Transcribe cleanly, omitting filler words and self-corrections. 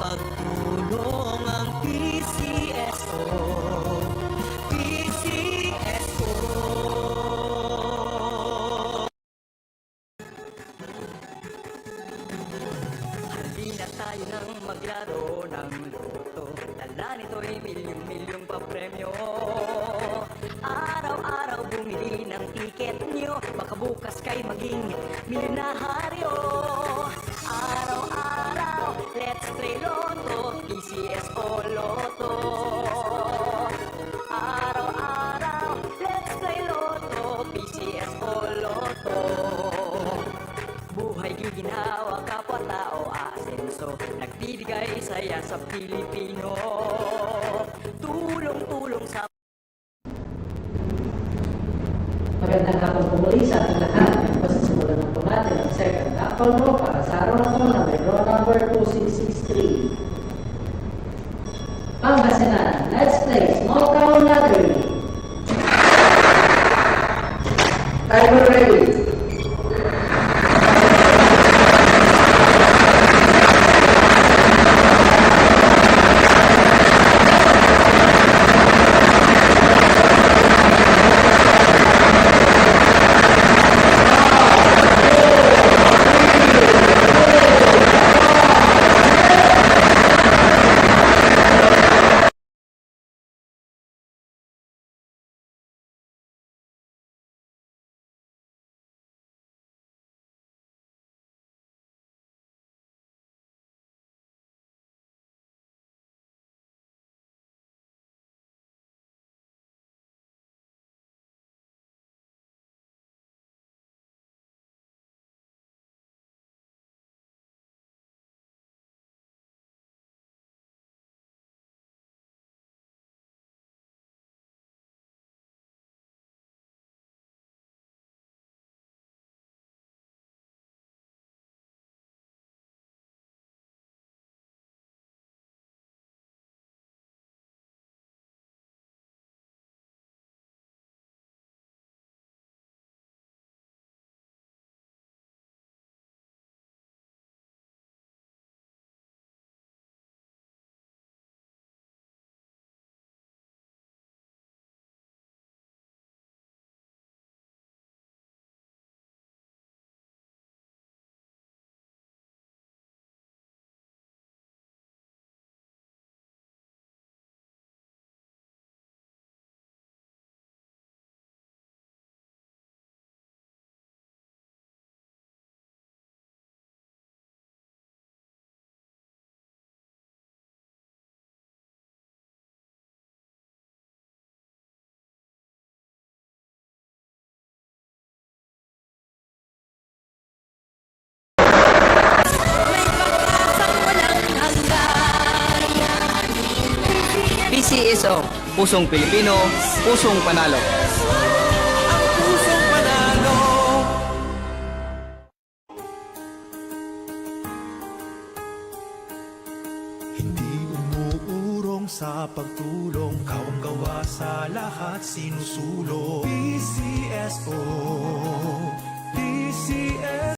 pagtulong ang PCSO. PCSO. Halina tayo nang maglaro ng loto. Dala nito'y milyong-milyong papremyo. Araw-araw bumili ng tiket nyo, baka bukas kayo maging milyonaryo. Araw-araw, let's play Lotto, PCSO Lotto. Araw-araw, let's play Lotto, PCSO Lotto. Buhay giginhawa, kapwa-tao aasenso, nagbibigay saya sa Pilipino. Tulong-tulong sa Magandang hapon po muli sa ating lahat. Pasasimulan na po natin ang second half mo para sa araw na po na may draw number 2663. Pangasinan, let's play small town lottery. Timer ready. PCSO, pusong Pilipino, pusong panalo. Ang pusong panalo. Hindi umuurong sa pagtulong, kawang-gawa sa lahat sinusulong. PCSO, PCSO.